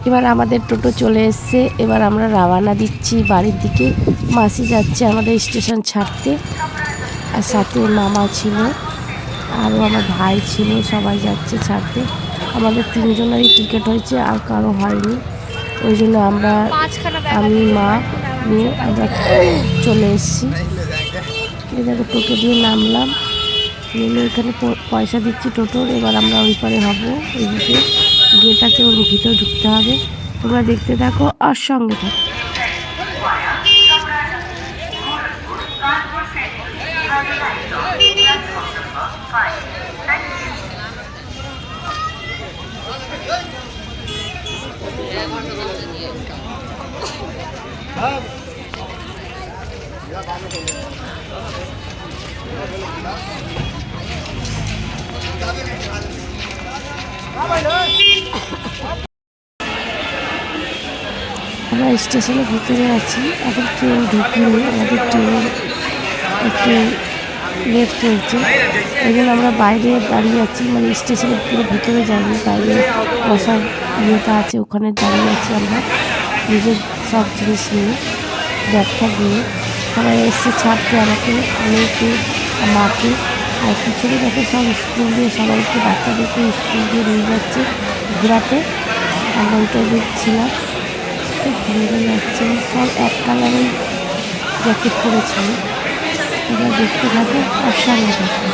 এবার আমাদের টোটো চলে এসছে। এবার আমরা রওনা দিচ্ছি বাড়ির দিকে। মাসি যাচ্ছে আমাদের স্টেশন ছাড়তে, আর সাথে মামা ছিল, আরও আমার ভাই ছিল, সবাই যাচ্ছে ছাড়তে। আমাদের 3 জনেরই টিকিট হয়েছে, আর কারো হয়নি। ওই জন্য আমি মা নিয়ে আমরা চলে এসেছি। এই দেখো টোটো দিয়ে নামলাম, নেমে এখানে পয়সা দিচ্ছি টোটোর। এবার আমরা ওই পারে হবো, ওইদিকে গেট আছে, ওর ভিতরে ঢুকতে হবে। তোমরা দেখতে থাকো আর সঙ্গে থাকো। আমরা স্টেশনের ভিতরে আছি, এখন ট্রেন ঢুকলে আমাদের ট্রেনের একটু লেট চলছে। এই জন্য আমরা বাইরে দাঁড়িয়ে আছি, মানে স্টেশনের পুরো ভিতরে যাইনি, বাইরে বসার ইয়েটা আছে ওখানে দাঁড়িয়ে আছি আমরা নিজের সব জিনিস নিয়ে, ব্যাগটা নিয়ে। সবাই এসছে ছাড়তে আমাকে, মেয়েকে, মাকে। আর পিছনে দেখো সব স্কুল দিয়ে সবাইকে, বাচ্চাদেরকে স্কুল দিয়ে নিয়ে যাচ্ছে ঘোরাতে। আমরা ওইটা দেখছিলাম, খুব সুন্দর লাগছে। সব এক কালারের জ্যাকেট পরেছিল। এবার দেখতে থাকো আর সঙ্গে থাকো।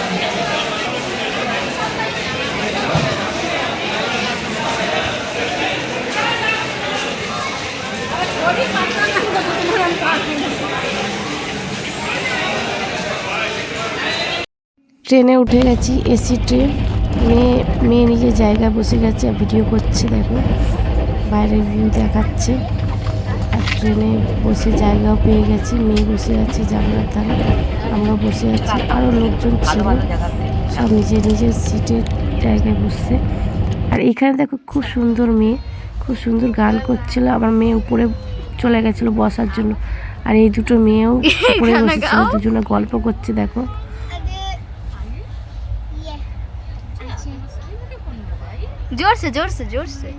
ট্রেনে উঠে গেছি, এসি ট্রেন। মেয়ে নিজের জায়গায় বসে গেছে, ভিডিও করছে, দেখো বাইরের ভিউ দেখাচ্ছে। আর ট্রেনে বসে জায়গাও পেয়ে গেছি, মেয়ে বসে আছে জানলার ধারে, আমরা বসে আছি। আরও লোকজন ছিল, সব নিজের নিজের সিটের জায়গায় বসছে। আর এখানে দেখো খুব সুন্দর মেয়ে, খুব সুন্দর গান করছিল। আমার মেয়ে উপরে চলে গেছিলো বসার জন্য, আর এই দুটো মেয়েও উপরে বসেছিল, দুজনে গল্প করছে। দেখো जोर से जोर से जोर से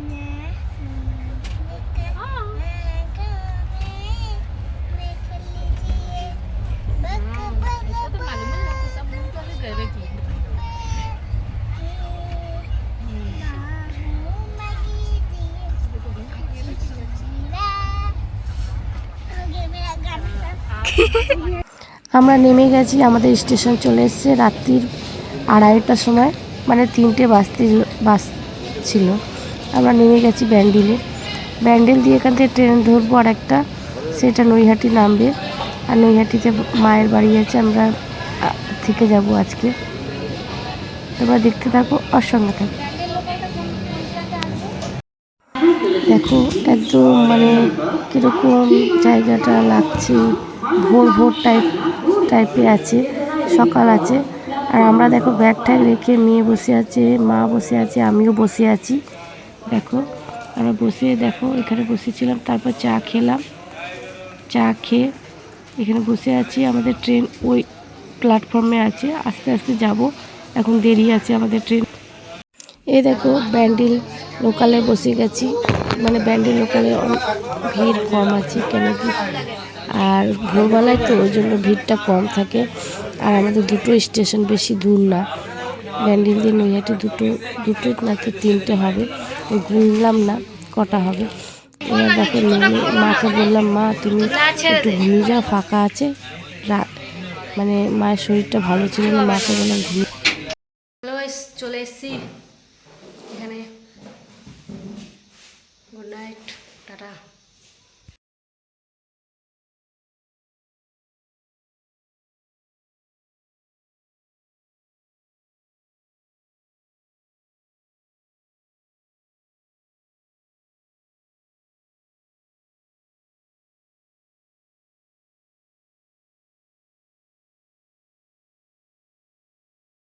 আমরা নেমে গেছি, আমাদের স্টেশন চলে এসেছে। রাত্রির 2:30টার সময়, মানে 3টে বাস ছিল। আমরা নেমে গেছি ব্যান্ডেল দিয়ে। এখান থেকে ট্রেন ধরবো আর একটা, সেটা নৈহাটি নামবে। আর নৈহাটিতে মায়ের বাড়ি আছে, আমরা থেকে যাব আজকে। তোমরা দেখতে থাকো আর সঙ্গে থাকো। দেখো একদম মানে কীরকম জায়গাটা লাগছে, ভোর টাইপে আছে, সকাল আছে। আর আমরা দেখো ব্যাগ ট্যাগ রেখে মেয়ে বসে আছে, মা বসে আছে, আমিও বসে আছি। দেখো আমরা বসে, দেখো এখানে বসেছিলাম, তারপর চা খেলাম। চা খেয়ে এখানে বসে আছি। আমাদের ট্রেন ওই প্ল্যাটফর্মে আছে, আস্তে আস্তে যাব, এখন দেরি আছে আমাদের ট্রেন। এই দেখো ব্যান্ডেল লোকালে বসে গেছি, মানে ব্যান্ডেল লোকালে ভিড় কম আছে, কেন কি আর ভোরবেলায় তো, ওই জন্য ভিড়টা কম থাকে। আর আমাদের দুটো স্টেশন, বেশি দূর না। ব্যান্ডেল দিয়ে নৈহাটি দুটো না তো 3টে হবে, গুনলাম না কটা হবে। এবার দেখো মাকে বললাম, মা তুমি একটু ঘুমিয়ে যাও, ফাঁকা আছে রাত, মানে মায়ের শরীরটা ভালো ছিল না, মাকে বললাম ঘুমিয়ে। চলে এসছি এখানে, গুড নাইট, টাটা।